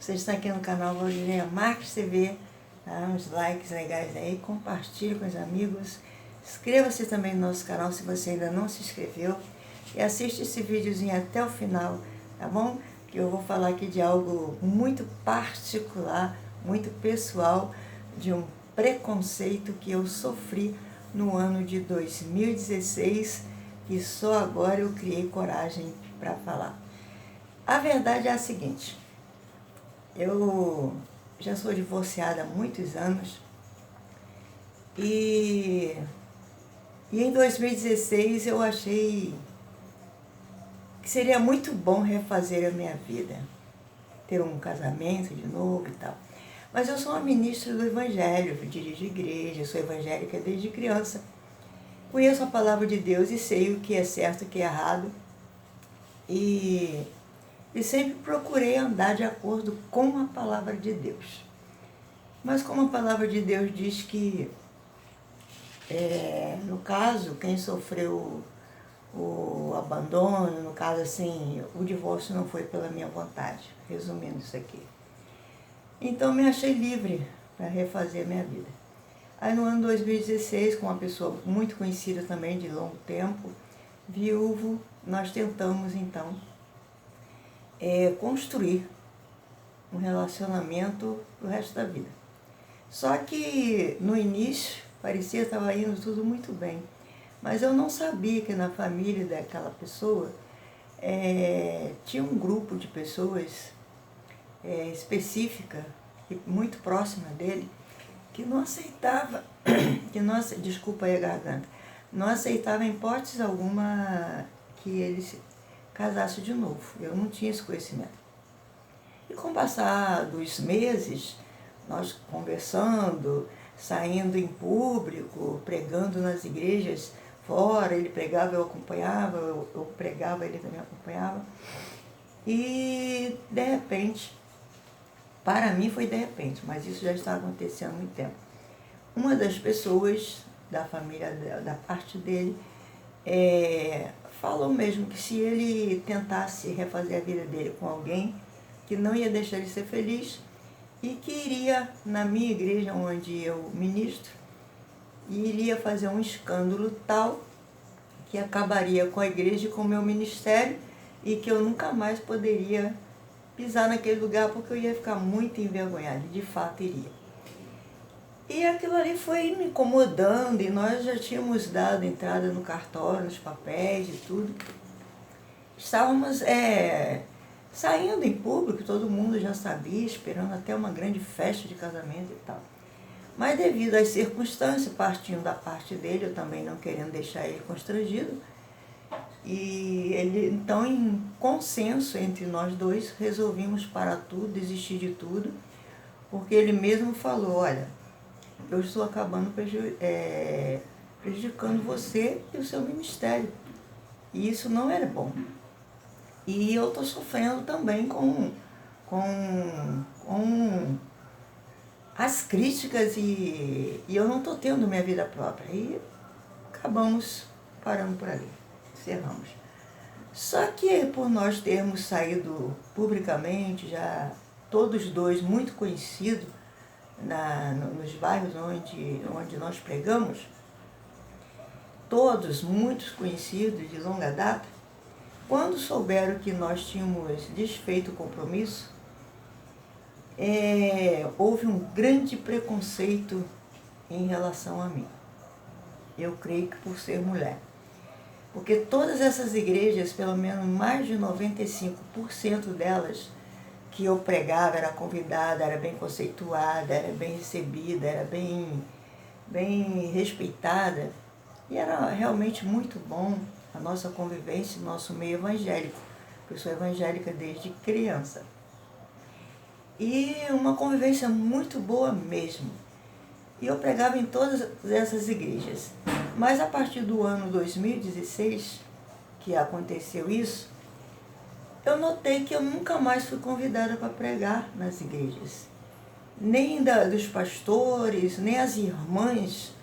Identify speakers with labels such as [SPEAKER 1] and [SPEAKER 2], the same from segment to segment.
[SPEAKER 1] Você está aqui no canal Valdineia Marques TV, dá uns likes legais aí, compartilhe com os amigos, inscreva-se também no nosso canal se você ainda não se inscreveu e assiste esse videozinho até o final, tá bom? Que eu vou falar aqui de algo muito particular, muito pessoal, de um preconceito que eu sofri no ano de 2016 e só agora eu criei coragem para falar. A verdade é a seguinte: eu já sou divorciada há muitos anos e em 2016 eu achei que seria muito bom refazer a minha vida, ter um casamento de novo e tal. Mas eu sou uma ministra do Evangelho, eu dirijo igreja, sou evangélica desde criança, conheço a palavra de Deus e sei o que é certo e o que é errado e sempre procurei andar de acordo com a palavra de Deus. Mas como a palavra de Deus diz que, no caso, quem sofreu o abandono, no caso assim, o divórcio não foi pela minha vontade, resumindo isso aqui. Então me achei livre para refazer a minha vida. Aí no ano 2016, com uma pessoa muito conhecida também de longo tempo, viúvo, nós tentamos então construir um relacionamento pro resto da vida. Só que no início parecia que estava indo tudo muito bem, mas eu não sabia que na família daquela pessoa tinha um grupo de pessoas específica e muito próxima dele que não aceitava, desculpa aí a garganta, não aceitava em hipótese alguma que ele se casasse de novo. Eu não tinha esse conhecimento. E com o passar dos meses, nós conversando, saindo em público, pregando nas igrejas fora, ele pregava, eu acompanhava, eu pregava, ele também acompanhava. E de repente, para mim foi de repente, mas isso já está acontecendo há muito tempo. Uma das pessoas da família, da parte dele, falou mesmo que se ele tentasse refazer a vida dele com alguém, que não ia deixar ele ser feliz e que iria, na minha igreja onde eu ministro, iria fazer um escândalo tal que acabaria com a igreja e com o meu ministério e que eu nunca mais poderia pisar naquele lugar porque eu ia ficar muito envergonhada, de fato iria. E aquilo ali foi me incomodando e nós já tínhamos dado entrada no cartório, nos papéis e tudo. Estávamos saindo em público, todo mundo já sabia, esperando até uma grande festa de casamento e tal. Mas devido às circunstâncias, partindo da parte dele, eu também não querendo deixar ele constrangido, e ele, então, em consenso entre nós dois, resolvimos parar tudo, desistir de tudo, porque ele mesmo falou: olha, eu estou acabando prejudicando você e o seu ministério, e isso não era bom. E eu estou sofrendo também com as críticas e eu não estou tendo minha vida própria. E acabamos parando por ali, encerramos. Só que por nós termos saído publicamente, já todos dois muito conhecidos nos bairros onde nós pregamos, todos muito conhecidos de longa data, quando souberam que nós tínhamos desfeito o compromisso, houve um grande preconceito em relação a mim. Eu creio que por ser mulher. Porque todas essas igrejas, pelo menos mais de 95% delas, que eu pregava, era convidada, era bem conceituada, era bem recebida, era bem respeitada. E era realmente muito bom a nossa convivência, o nosso meio evangélico. Eu sou evangélica desde criança. E uma convivência muito boa mesmo. E eu pregava em todas essas igrejas. Mas a partir do ano 2016, que aconteceu isso, eu notei que eu nunca mais fui convidada para pregar nas igrejas. Nem dos pastores, nem as irmãs,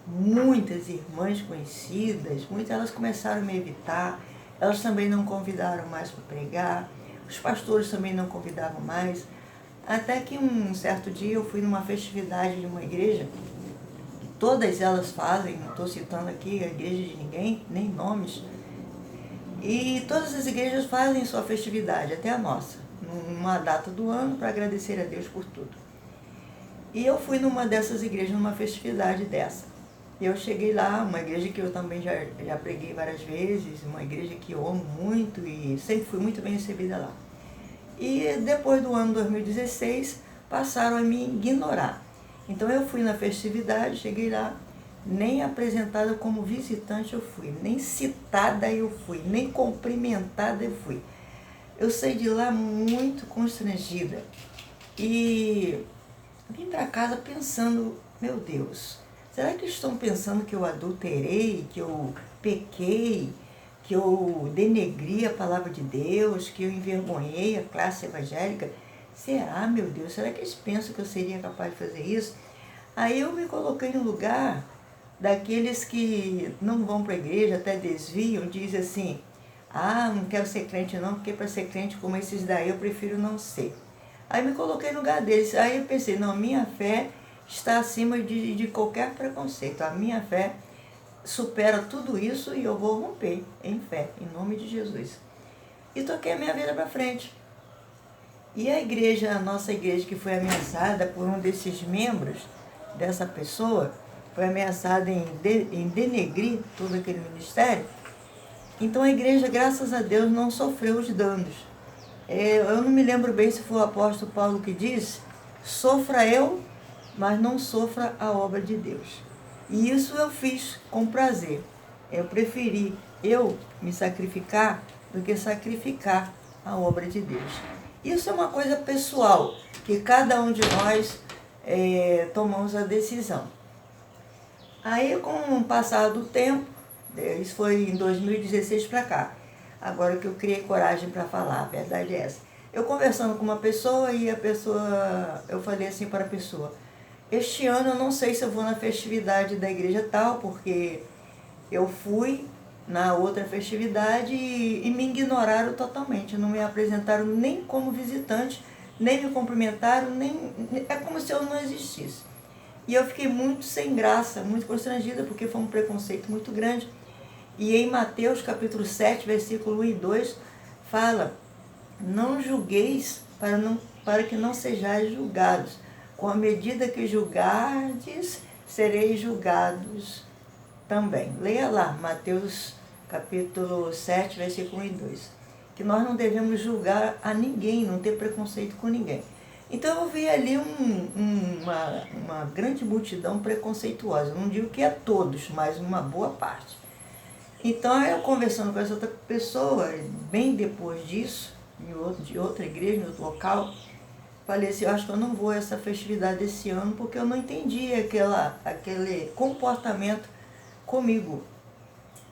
[SPEAKER 1] muitas irmãs conhecidas, muitas elas começaram a me evitar, elas também não convidaram mais para pregar, os pastores também não convidavam mais. Até que um certo dia eu fui numa festividade de uma igreja, todas elas fazem, não estou citando aqui a igreja de ninguém, nem nomes, e todas as igrejas fazem sua festividade, até a nossa, numa data do ano, para agradecer a Deus por tudo. E eu fui numa dessas igrejas, numa festividade dessa. Eu cheguei lá, uma igreja que eu também já preguei várias vezes, uma igreja que eu amo muito e sempre fui muito bem recebida lá. E depois do ano 2016, passaram a me ignorar. Então eu fui na festividade, cheguei lá, nem apresentada como visitante eu fui, nem citada eu fui, nem cumprimentada eu fui. Eu saí de lá muito constrangida e vim para casa pensando, meu Deus, será que estão pensando que eu adulterei, que eu pequei, que eu denegri a palavra de Deus, que eu envergonhei a classe evangélica? Será, meu Deus, será que eles pensam que eu seria capaz de fazer isso? Aí eu me coloquei no lugar daqueles que não vão para a igreja, até desviam, dizem assim, não quero ser crente não, porque para ser crente como esses daí eu prefiro não ser. Aí me coloquei no lugar deles, aí eu pensei, não, minha fé está acima de qualquer preconceito, a minha fé supera tudo isso e eu vou romper em fé, em nome de Jesus. E toquei a minha vida para frente. E a igreja, a nossa igreja que foi ameaçada por um desses membros, dessa pessoa, foi ameaçada em denegrir todo aquele ministério. Então a igreja, graças a Deus, não sofreu os danos. Eu não me lembro bem se foi o apóstolo Paulo que disse, sofra eu, mas não sofra a obra de Deus. E isso eu fiz com prazer. Eu preferi me sacrificar do que sacrificar a obra de Deus. Isso é uma coisa pessoal, que cada um de nós tomamos a decisão. Aí, com o passar do tempo, isso foi em 2016 para cá, agora que eu criei coragem para falar, a verdade é essa. Eu conversando com uma pessoa e eu falei assim para a pessoa, este ano eu não sei se eu vou na festividade da igreja tal, porque eu fui na outra festividade e me ignoraram totalmente, não me apresentaram nem como visitante, nem me cumprimentaram, é como se eu não existisse. E eu fiquei muito sem graça, muito constrangida, porque foi um preconceito muito grande. E em Mateus capítulo 7, versículo 1 e 2, fala, não julgueis para que não sejais julgados. Com a medida que julgardes, sereis julgados também. Leia lá, Mateus capítulo 7, versículo 1 e 2. Que nós não devemos julgar a ninguém, não ter preconceito com ninguém. Então eu vi ali uma grande multidão preconceituosa. Não digo que é todos, mas uma boa parte. Então eu conversando com essa outra pessoa, bem depois disso, de outra igreja, em outro local, falei assim, eu acho que eu não vou a essa festividade esse ano porque eu não entendi aquele comportamento comigo.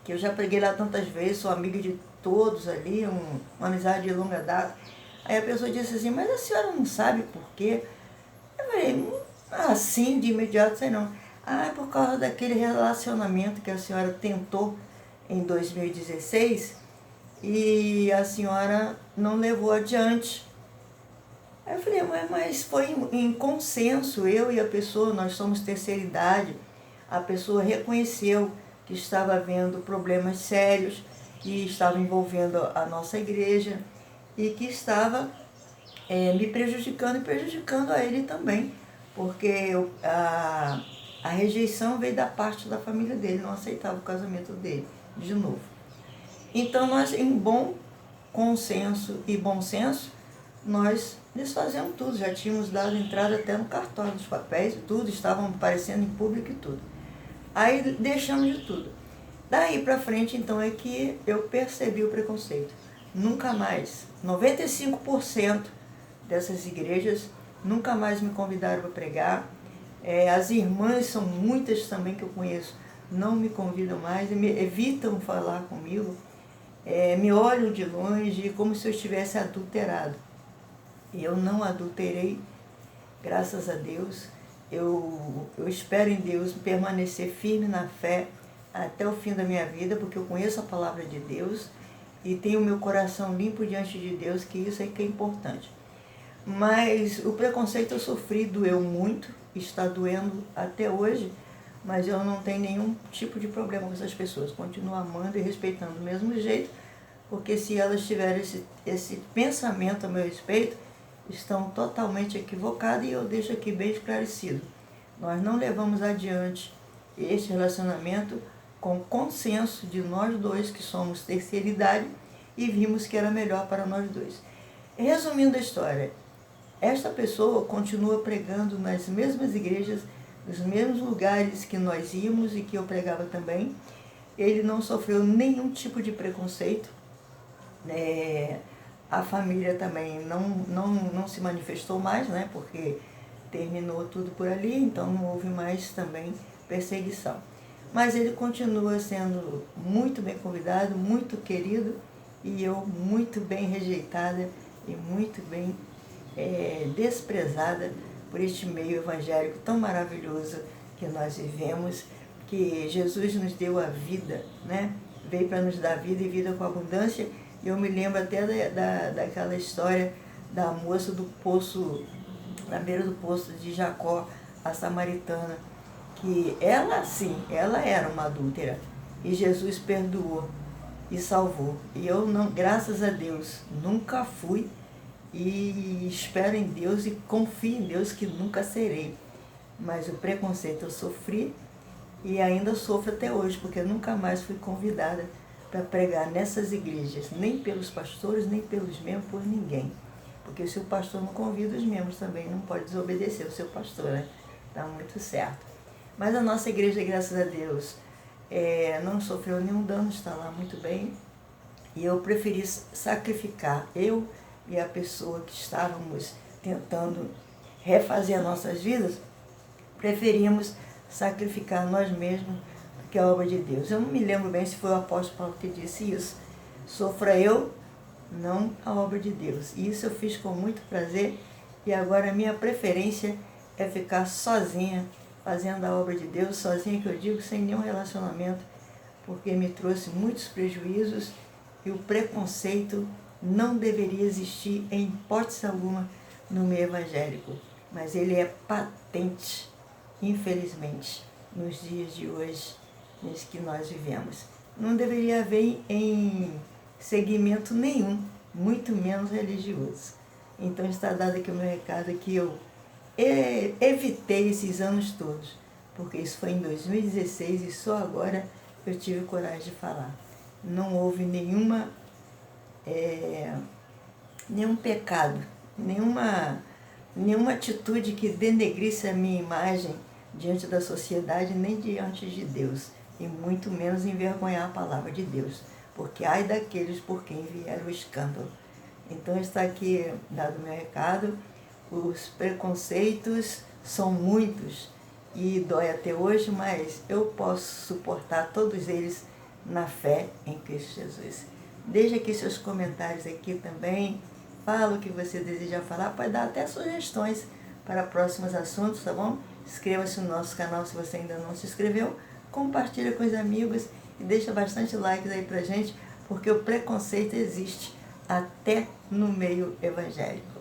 [SPEAKER 1] Que eu já preguei lá tantas vezes, sou amiga de todos ali, uma amizade de longa data. Aí a pessoa disse assim, mas a senhora não sabe por quê? Eu falei, assim de imediato, sei não. É por causa daquele relacionamento que a senhora tentou em 2016 e a senhora não levou adiante. Aí eu falei, mas foi em consenso, eu e a pessoa, nós somos terceira idade, a pessoa reconheceu que estava havendo problemas sérios, que estavam envolvendo a nossa igreja e que estava me prejudicando e prejudicando a ele também, porque a rejeição veio da parte da família dele, não aceitava o casamento dele de novo. Então nós, em bom consenso e bom senso, nós desfazemos tudo, já tínhamos dado entrada até no cartório dos papéis, tudo, estavam aparecendo em público e tudo. Aí deixamos de tudo. Daí para frente, então, é que eu percebi o preconceito. Nunca mais, 95% dessas igrejas nunca mais me convidaram para pregar. As irmãs, são muitas também que eu conheço, não me convidam mais, evitam falar comigo, me olham de longe como se eu estivesse adulterado. Eu não adulterei, graças a Deus. Eu espero em Deus permanecer firme na fé até o fim da minha vida, porque eu conheço a palavra de Deus e tenho o meu coração limpo diante de Deus, que isso é que é importante. Mas o preconceito eu sofri, doeu muito, está doendo até hoje, mas eu não tenho nenhum tipo de problema com essas pessoas. Continuo amando e respeitando do mesmo jeito, porque se elas tiverem esse pensamento a meu respeito, estão totalmente equivocadas, e eu deixo aqui bem esclarecido. Nós não levamos adiante este relacionamento com consenso de nós dois, que somos terceira idade, e vimos que era melhor para nós dois. Resumindo a história, esta pessoa continua pregando nas mesmas igrejas, nos mesmos lugares que nós íamos e que eu pregava também. Ele não sofreu nenhum tipo de preconceito. A família também não se manifestou mais, né, porque terminou tudo por ali, então não houve mais também perseguição. Mas ele continua sendo muito bem convidado, muito querido, e eu muito bem rejeitada e muito bem desprezada por este meio evangélico tão maravilhoso que nós vivemos, que Jesus nos deu a vida, né? Veio para nos dar vida e vida com abundância. E eu me lembro até daquela história da moça do poço, na beira do poço de Jacó, a samaritana, que ela, sim, ela era uma adúltera, e Jesus perdoou e salvou. E eu, não, graças a Deus, nunca fui, e espero em Deus e confio em Deus que nunca serei. Mas o preconceito eu sofri e ainda sofro até hoje, porque nunca mais fui convidada para pregar nessas igrejas, nem pelos pastores, nem pelos membros, por ninguém. Porque se o pastor não convida, os membros também não podem desobedecer o seu pastor, né? Está muito certo. Mas a nossa igreja, graças a Deus, não sofreu nenhum dano, está lá muito bem. E eu preferi sacrificar, eu e a pessoa que estávamos tentando refazer as nossas vidas, preferimos sacrificar nós mesmos do que a obra de Deus. Eu não me lembro bem se foi o apóstolo Paulo que disse isso. Sofra eu, não a obra de Deus. E isso eu fiz com muito prazer, e agora a minha preferência é ficar sozinha, fazendo a obra de Deus, sozinha, que eu digo, sem nenhum relacionamento, porque me trouxe muitos prejuízos, e o preconceito não deveria existir em hipótese alguma no meio evangélico, mas ele é patente, infelizmente, nos dias de hoje, nos que nós vivemos. Não deveria haver em segmento nenhum, muito menos religioso. Então está dado aqui o meu recado, que eu evitei esses anos todos, porque isso foi em 2016 e só agora eu tive coragem de falar. Não houve nenhum pecado, nenhuma atitude que denegrisse a minha imagem diante da sociedade, nem diante de Deus, e muito menos envergonhar a palavra de Deus, porque ai daqueles por quem vier o escândalo. Então está aqui dado o meu recado. Os preconceitos são muitos e dói até hoje, mas eu posso suportar todos eles na fé em Cristo Jesus. Deixe aqui seus comentários aqui também. Fala o que você deseja falar, pode dar até sugestões para próximos assuntos, tá bom? Inscreva-se no nosso canal se você ainda não se inscreveu, compartilha com os amigos e deixa bastante likes aí pra gente, porque o preconceito existe até no meio evangélico.